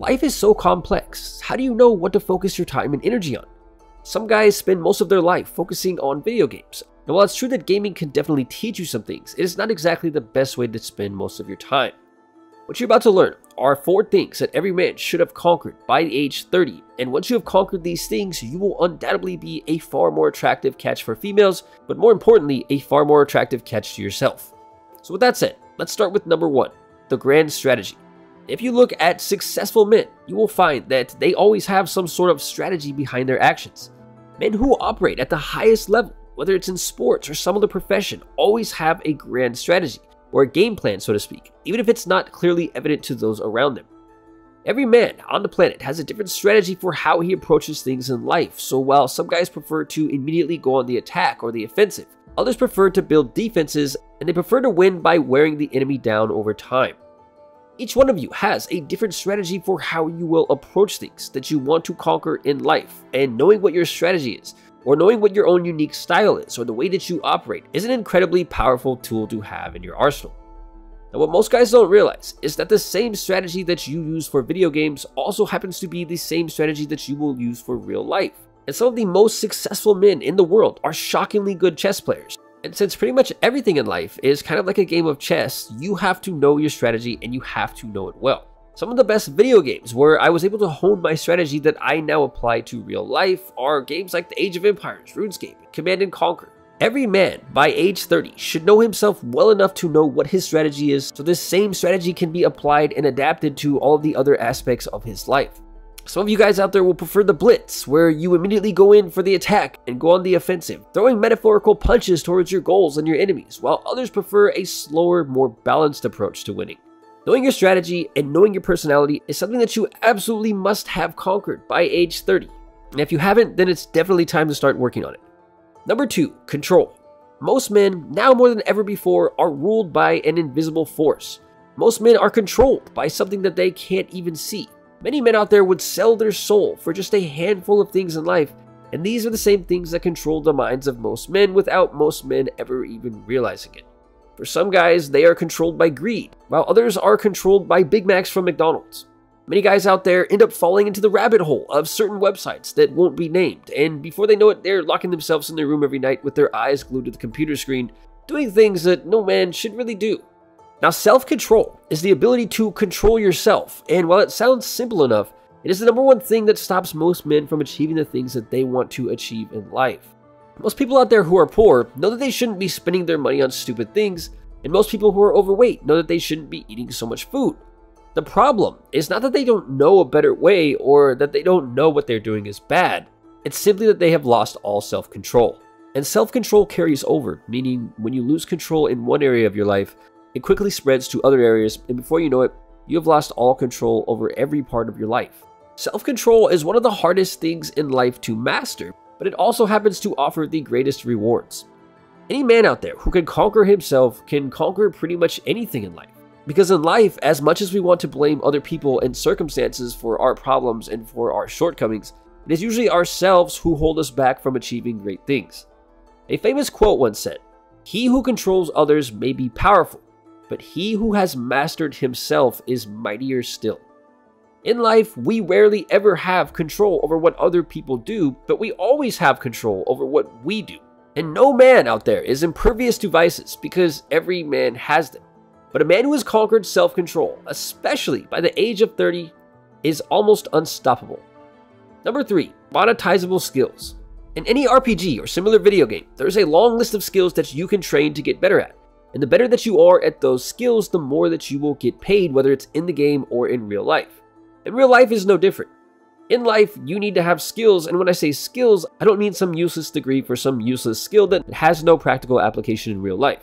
Life is so complex. How do you know what to focus your time and energy on? Some guys spend most of their life focusing on video games. And while it's true that gaming can definitely teach you some things, it is not exactly the best way to spend most of your time. What you're about to learn are 4 things that every man should have conquered by age 30. And once you have conquered these things, you will undoubtedly be a far more attractive catch for females, but more importantly, a far more attractive catch to yourself. So with that said, let's start with number 1, the grand strategy. If you look at successful men, you will find that they always have some sort of strategy behind their actions. Men who operate at the highest level, whether it's in sports or some other profession, always have a grand strategy, or a game plan, so to speak, even if it's not clearly evident to those around them. Every man on the planet has a different strategy for how he approaches things in life, so while some guys prefer to immediately go on the attack or the offensive, others prefer to build defenses, and they prefer to win by wearing the enemy down over time. Each one of you has a different strategy for how you will approach things that you want to conquer in life, and knowing what your strategy is, or knowing what your own unique style is, or the way that you operate, is an incredibly powerful tool to have in your arsenal. Now, what most guys don't realize is that the same strategy that you use for video games also happens to be the same strategy that you will use for real life. And some of the most successful men in the world are shockingly good chess players. And since pretty much everything in life is kind of like a game of chess, you have to know your strategy and you have to know it well. Some of the best video games where I was able to hone my strategy that I now apply to real life are games like the Age of Empires, RuneScape, Command & Conquer. Every man by age 30 should know himself well enough to know what his strategy is, so this same strategy can be applied and adapted to all of the other aspects of his life. Some of you guys out there will prefer the blitz, where you immediately go in for the attack and go on the offensive, throwing metaphorical punches towards your goals and your enemies, while others prefer a slower, more balanced approach to winning. Knowing your strategy and knowing your personality is something that you absolutely must have conquered by age 30. And if you haven't, then it's definitely time to start working on it. Number 2, control. Most men, now more than ever before, are ruled by an invisible force. Most men are controlled by something that they can't even see. Many men out there would sell their soul for just a handful of things in life, and these are the same things that control the minds of most men without most men ever even realizing it. For some guys, they are controlled by greed, while others are controlled by Big Macs from McDonald's. Many guys out there end up falling into the rabbit hole of certain websites that won't be named, and before they know it, they're locking themselves in their room every night with their eyes glued to the computer screen, doing things that no man should really do. Now, self-control is the ability to control yourself, and while it sounds simple enough, it is the number one thing that stops most men from achieving the things that they want to achieve in life. Most people out there who are poor know that they shouldn't be spending their money on stupid things, and most people who are overweight know that they shouldn't be eating so much food. The problem is not that they don't know a better way or that they don't know what they're doing is bad. It's simply that they have lost all self-control. And self-control carries over, meaning when you lose control in one area of your life, it quickly spreads to other areas, and before you know it, you have lost all control over every part of your life. Self-control is one of the hardest things in life to master, but it also happens to offer the greatest rewards. Any man out there who can conquer himself can conquer pretty much anything in life. Because in life, as much as we want to blame other people and circumstances for our problems and for our shortcomings, it is usually ourselves who hold us back from achieving great things. A famous quote once said, "He who controls others may be powerful, but he who has mastered himself is mightier still." In life, we rarely ever have control over what other people do, but we always have control over what we do. And no man out there is impervious to vices because every man has them. But a man who has conquered self-control, especially by the age of 30, is almost unstoppable. Number 3, monetizable skills. In any RPG or similar video game, there is a long list of skills that you can train to get better at. And the better that you are at those skills, the more that you will get paid, whether it's in the game or in real life. And real life is no different. In life, you need to have skills, and when I say skills, I don't mean some useless degree for some useless skill that has no practical application in real life.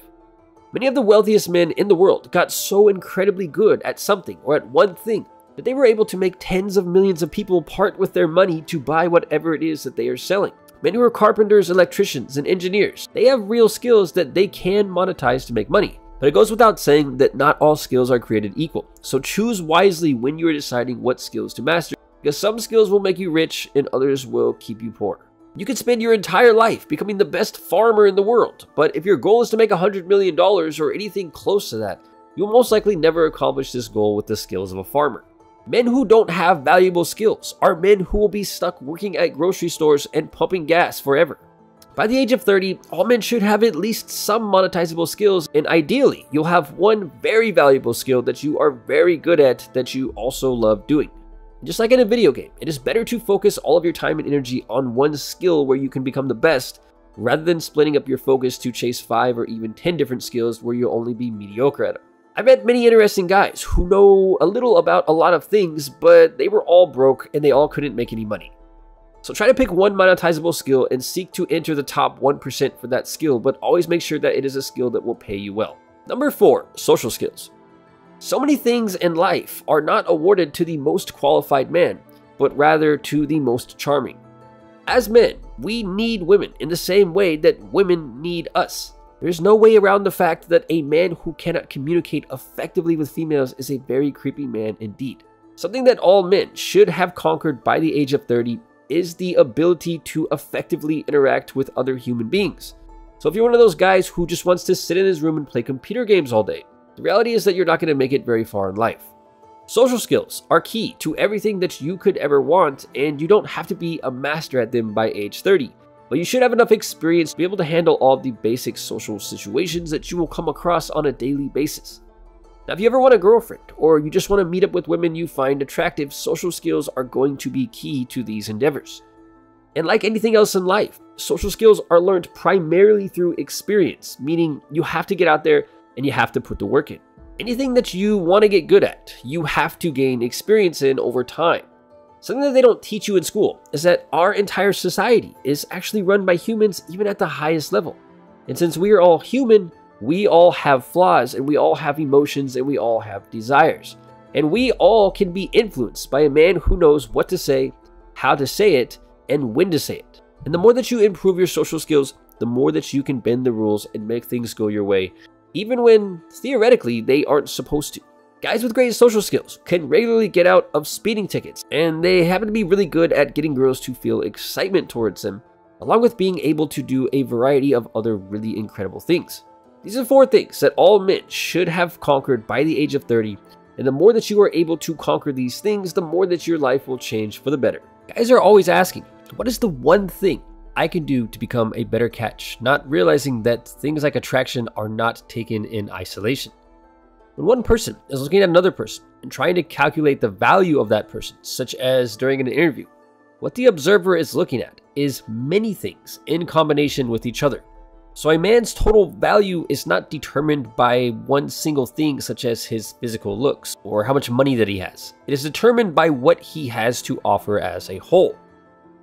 Many of the wealthiest men in the world got so incredibly good at something or at one thing that they were able to make tens of millions of people part with their money to buy whatever it is that they are selling. Men who are carpenters, electricians, and engineers, they have real skills that they can monetize to make money. But it goes without saying that not all skills are created equal. So choose wisely when you are deciding what skills to master, because some skills will make you rich and others will keep you poor. You could spend your entire life becoming the best farmer in the world, but if your goal is to make $100 million or anything close to that, you'll most likely never accomplish this goal with the skills of a farmer. Men who don't have valuable skills are men who will be stuck working at grocery stores and pumping gas forever. By the age of 30, all men should have at least some monetizable skills, and ideally, you'll have one very valuable skill that you are very good at that you also love doing. Just like in a video game, it is better to focus all of your time and energy on one skill where you can become the best, rather than splitting up your focus to chase 5 or even 10 different skills where you'll only be mediocre at them. I've met many interesting guys who know a little about a lot of things, but they were all broke and they all couldn't make any money. So try to pick one monetizable skill and seek to enter the top 1% for that skill, but always make sure that it is a skill that will pay you well. Number 4, social skills. So many things in life are not awarded to the most qualified man, but rather to the most charming. As men, we need women in the same way that women need us. There's no way around the fact that a man who cannot communicate effectively with females is a very creepy man indeed. Something that all men should have conquered by the age of 30 is the ability to effectively interact with other human beings. So if you're one of those guys who just wants to sit in his room and play computer games all day, the reality is that you're not going to make it very far in life. Social skills are key to everything that you could ever want, and you don't have to be a master at them by age 30. But you should have enough experience to be able to handle all of the basic social situations that you will come across on a daily basis. Now, if you ever want a girlfriend, or you just want to meet up with women you find attractive, social skills are going to be key to these endeavors. And like anything else in life, social skills are learned primarily through experience, meaning you have to get out there and you have to put the work in. Anything that you want to get good at, you have to gain experience in over time. Something that they don't teach you in school is that our entire society is actually run by humans even at the highest level. And since we are all human, we all have flaws and we all have emotions and we all have desires. And we all can be influenced by a man who knows what to say, how to say it, and when to say it. And the more that you improve your social skills, the more that you can bend the rules and make things go your way, even when theoretically they aren't supposed to. Guys with great social skills can regularly get out of speeding tickets, and they happen to be really good at getting girls to feel excitement towards them, along with being able to do a variety of other really incredible things. These are 4 things that all men should have conquered by the age of 30, and the more that you are able to conquer these things, the more that your life will change for the better. Guys are always asking, what is the one thing I can do to become a better catch, not realizing that things like attraction are not taken in isolation. When one person is looking at another person and trying to calculate the value of that person, such as during an interview, what the observer is looking at is many things in combination with each other. So a man's total value is not determined by one single thing such as his physical looks or how much money that he has. It is determined by what he has to offer as a whole.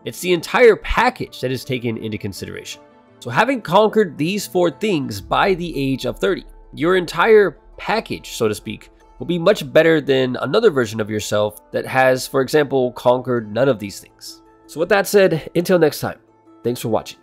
It's the entire package that is taken into consideration. So having conquered these 4 things by the age of 30, your entire package, so to speak, will be much better than another version of yourself that has, for example, conquered none of these things. So with that said, until next time, thanks for watching.